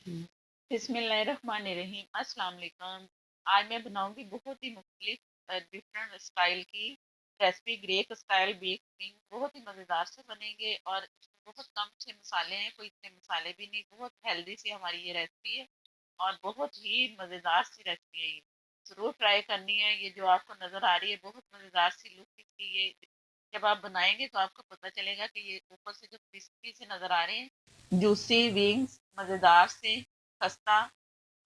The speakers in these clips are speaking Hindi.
बिस्मिल्लाहिर्रहमानिर्रहीम। अस्सलाम वालेकुम। आज मैं बनाऊंगी बहुत ही मुख्तलिफ डिफरेंट स्टाइल की recipe, Greek style bake wing. बहुत ही मज़ेदार से बनेंगे और इसमें बहुत कम से मसाले हैं, कोई इतने मसाले भी नहीं। बहुत हेल्दी सी हमारी ये रेसिपी है और बहुत ही मज़ेदार सी रेसिपी है। ये ज़रूर ट्राई करनी है। ये जो आपको नज़र आ रही है बहुत मज़ेदार सी लुक इसकी, ये जब आप बनाएंगे तो आपको पता चलेगा कि ये ऊपर से जो क्रिस्पी से नज़र आ रहे हैं, जूसी विंग्स, मज़ेदार से, खस्ता।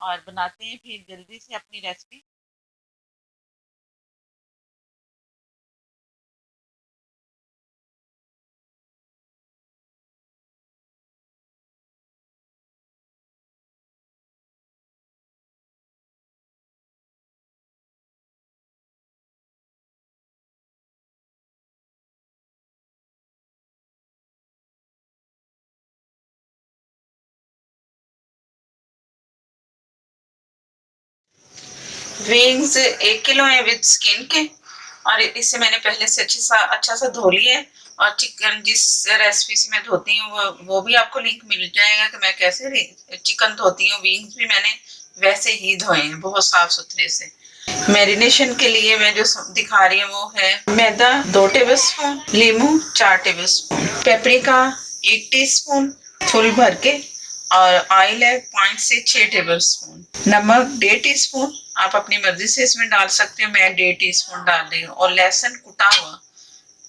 और बनाते हैं फिर जल्दी से अपनी रेसिपी। विंग्स 1 किलो है विद स्किन के, और इसे मैंने पहले से अच्छा सा धो लिया है। और चिकन जिस रेसिपी से मैं धोती हूँ वो भी आपको लिंक मिल जाएगा कि मैं कैसे चिकन धोती हूँ। विंग्स भी मैंने वैसे ही धोए हैं, बहुत साफ सुथरे से। मैरिनेशन के लिए मैं जो दिखा रही हूँ वो है मैदा 2 टेबल स्पून, लीमू 4 tablespoon, paprika 1 teaspoon full भर के, और ऑयल है 5 से 6 टेबल स्पून, नमक 1.5 टीस्पून। आप अपनी मर्जी से इसमें डाल सकते हो, मैं 1.5 टीस्पून डाल रही हूँ। और लहसुन कुटा हुआ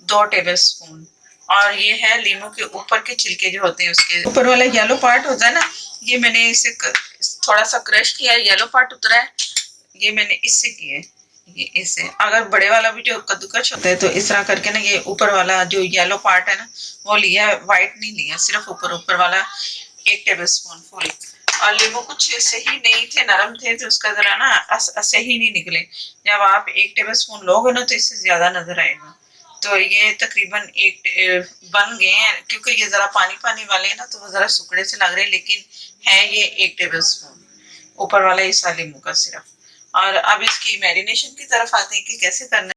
2 टेबल स्पून। और ये है लीमू के ऊपर के छिलके जो होते हैं, उसके ऊपर वाला येलो पार्ट होता है ना, ये मैंने इसे थोड़ा सा क्रश किया है, येलो पार्ट उतरा है, ये मैंने इससे किए। ये इससे अगर बड़े वाला भी जो कद्दूकश होता है तो इस तरह करके ना, ये ऊपर वाला जो येलो पार्ट है ना वो लिया, व्हाइट नहीं लिया, सिर्फ ऊपर ऊपर वाला 1 टेबल स्पून फुल। और लींबू कुछ सही नहीं थे, नरम थे, तो उसका जरा ना सही नहीं निकले। जब आप 1 टेबल स्पून लोगे ना तो इससे ज्यादा नजर आएगा। तो ये तकरीबन एक बन गए हैं, क्योंकि ये जरा पानी पानी वाले हैं ना, तो वो जरा सुकड़े से लग रहे हैं, लेकिन है ये 1 टेबल स्पून ऊपर वाला हिस्सा लींबू का सिर्फ। और अब इसकी मैरिनेशन की तरफ आते हैं कि कैसे करना है।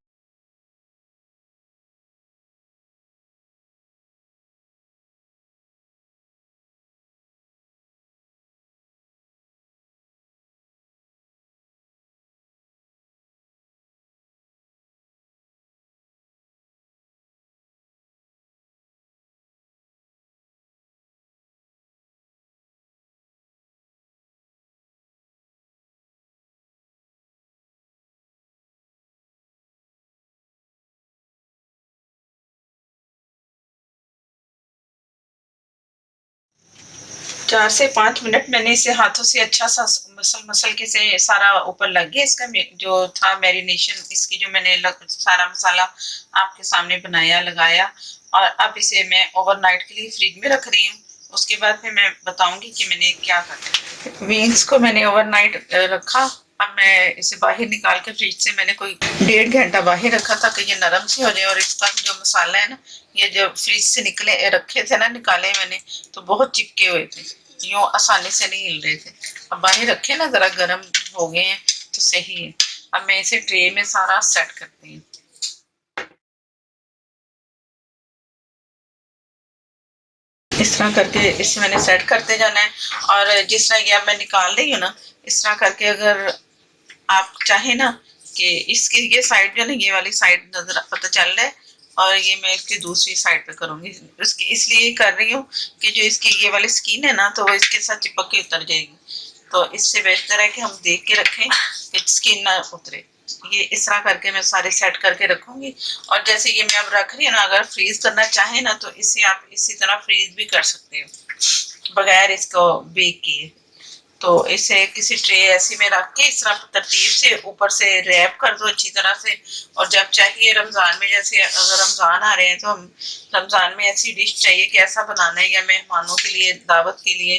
चार से 5 मिनट मैंने इसे हाथों से अच्छा सा मसल मसल के से सारा ऊपर लग गया इसका जो था मैरिनेशन, इसकी जो मैंने सारा मसाला आपके सामने बनाया लगाया। और अब इसे मैं ओवरनाइट के लिए फ्रिज में रख रही हूँ। उसके बाद फिर मैं बताऊंगी कि मैंने क्या करना। विंग्स को मैंने ओवरनाइट रखा। अब मैं इसे बाहर निकाल के फ्रिज से मैंने कोई 1.5 घंटा बाहर रखा था कि ये नरम से हो जाए। और इसका जो मसाला है ना, ये जो फ्रिज से निकले रखे थे ना, निकाले मैंने, तो बहुत चिपके हुए थे, यूं आसानी से नहीं हिल रहे थे। अब बाहर रखे ना, जरा गर्म हो गए हैं तो सही है। अब मैं इसे ट्रे में सारा सेट करती हूँ। इस तरह करके इसे मैंने सेट करते जाना है। और जिस तरह ये अब मैं निकाल रही हूँ ना, इस तरह करके अगर आप चाहे ना कि इसकी ये साइड जो है ना, ये वाली साइड नजर पता चल रहा है, और ये मैं इसकी दूसरी साइड पे करूंगी। इसकी इसलिए कर रही हूँ कि जो इसकी ये वाली स्किन है ना, तो वो इसके साथ चिपक के उतर जाएगी। तो इससे बेहतर है कि हम देख के रखें कि स्किन ना उतरे। ये इस तरह करके मैं सारे सेट करके रखूंगी। और जैसे ये मैं अब रख रही हूँ ना, अगर फ्रीज करना चाहे ना तो इसे आप इसी तरह फ्रीज भी कर सकते हो बगैर इसको बेक किए। तो इसे किसी ट्रे ऐसी में रख के इस तरह तरतीब से ऊपर से रैप कर दो अच्छी तरह से। और जब चाहिए रमजान में, जैसे अगर रमजान आ रहे हैं तो हम रमजान में ऐसी डिश चाहिए कि ऐसा बनाना है या मेहमानों के लिए, दावत के लिए,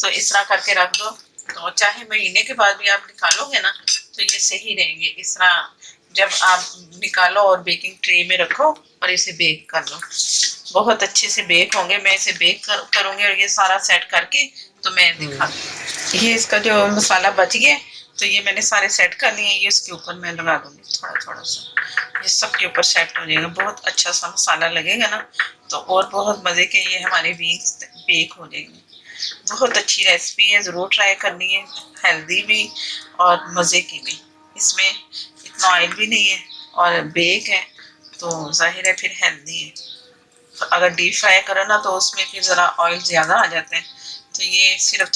तो इस तरह करके रख दो। तो चाहे महीने के बाद भी आप निकालोगे ना तो ये सही रहेंगे। इस तरह जब आप निकालो और बेकिंग ट्रे में रखो और इसे बेक कर लो, बहुत अच्छे से बेक होंगे। मैं इसे बेक करूंगी और ये सारा सेट करके तो मैं दिखा दूंगी। ये इसका जो मसाला बच गया, तो ये मैंने सारे सेट कर लिए। ये इसके ऊपर मैं लगा दूंगी थोड़ा थोड़ा सा, ये सबके ऊपर सेट हो जाएगा। बहुत अच्छा सा मसाला लगेगा ना, तो और बहुत मजे के ये हमारे बीन्स बेक हो जाएंगे। बहुत अच्छी रेसिपी है, ज़रूर ट्राई करनी है, हेल्दी भी और मज़े की भी। इसमें इतना ऑयल भी नहीं है और बेक है तो जाहिर है फिर हेल्दी है। तो अगर डीप फ्राई करो ना तो उसमें फिर ज़रा ऑयल ज़्यादा आ जाता है। तो ये सिर्फ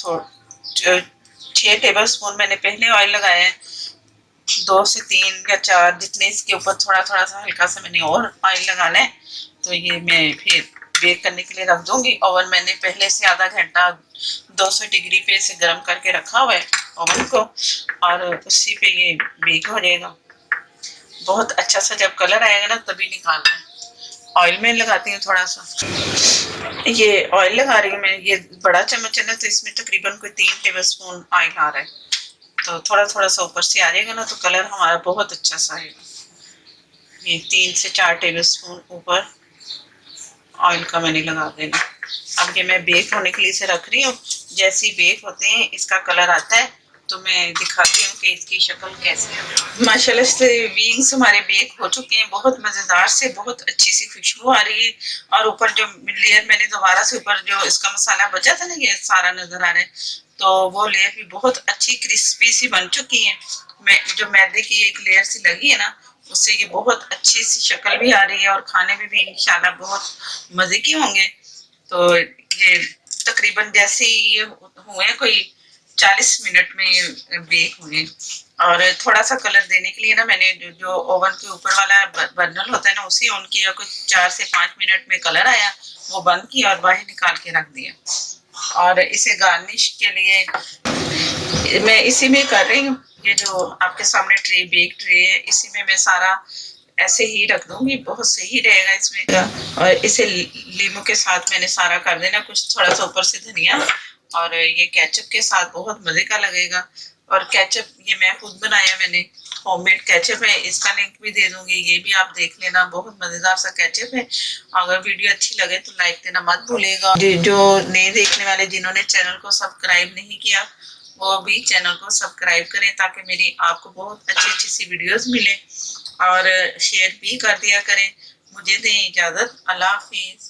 6 टेबल स्पून मैंने पहले ऑयल लगाया है, 2 से 3 या 4 जितने इसके ऊपर थोड़ा थोड़ा सा हल्का सा मैंने और ऑयल लगाना है। तो ये मैं फिर बेक करने के लिए रख दूंगी। ओवन मैंने पहले से आधा घंटा 200 डिग्री पे इसे गर्म करके रखा हुआ है ओवन को, और उसी पे ये बेक हो जाएगा। बहुत अच्छा सा जब कलर आएगा ना तभी निकालना है। ऑयल में लगाती हूँ थोड़ा सा, ये ऑयल लगा रही हूँ मैं, ये बड़ा चम्मच है ना तो इसमें तकरीबन कोई 3 टेबल स्पून ऑयल आ रहा है। तो थोड़ा थोड़ा सा ऊपर से आ जाएगा ना तो कलर हमारा बहुत अच्छा सा आएगा। ये 3 से 4 टेबल स्पून ऊपर ऑयल का मैंने लगा देना। अब ये मैं बेक होने के लिए इसे रख रही हूँ। जैसे ही बेक होते हैं इसका कलर आता है तो मैं दिखाती हूँ कि इसकी शक्ल कैसे है। माशाल्लाह से विंग्स हमारे बेक हो चुके हैं, बहुत मज़ेदार से, बहुत अच्छी सी खुशबू आ रही है। और ऊपर जो लेयर मैंने दोबारा से ऊपर जो इसका मसाला बचा था ना, ये सारा नजर आ रहा है, तो वो लेयर भी बहुत अच्छी क्रिस्पी सी बन चुकी है। मैं जो मैदे की एक लेयर सी लगी है ना उससे ये बहुत अच्छी सी शक्ल भी आ रही है और खाने में भी इंशाल्लाह बहुत मजे के होंगे। तो ये तकरीबन जैसे ही ये हुए कोई 40 मिनट में ये बेक हुए। और थोड़ा सा कलर देने के लिए ना मैंने जो ओवन के ऊपर वाला बर्नल होता है ना उसी ऑन किया, कुछ 4 से 5 मिनट में कलर आया, वो बंद किया और बाहर निकाल के रख दिया। और इसे गार्निश के लिए मैं इसी में कर रही हूँ। ये जो आपके सामने ट्रे, बेक ट्रे है, इसी में मैं सारा ऐसे ही रख दूंगी, बहुत सही रहेगा इसमें का। और इसे लीमू के साथ मैंने सारा कर देना, कुछ थोड़ा सा ऊपर से धनिया, और ये केचप के साथ बहुत मजे का लगेगा। और केचप ये मैं खुद बनाया, मैंने होममेड केचप है, इसका लिंक भी दे दूंगी, ये भी आप देख लेना, बहुत मजेदार सा केचप है। अगर वीडियो अच्छी लगे तो लाइक देना मत भूलिएगा। जो नए देखने वाले जिन्होंने चैनल को सब्सक्राइब नहीं किया वो भी चैनल को सब्सक्राइब करें ताकि मेरी आपको बहुत अच्छी अच्छी सी वीडियोस मिले, और शेयर भी कर दिया करें। मुझे दें इजाजत, अल्लाह हाफिज।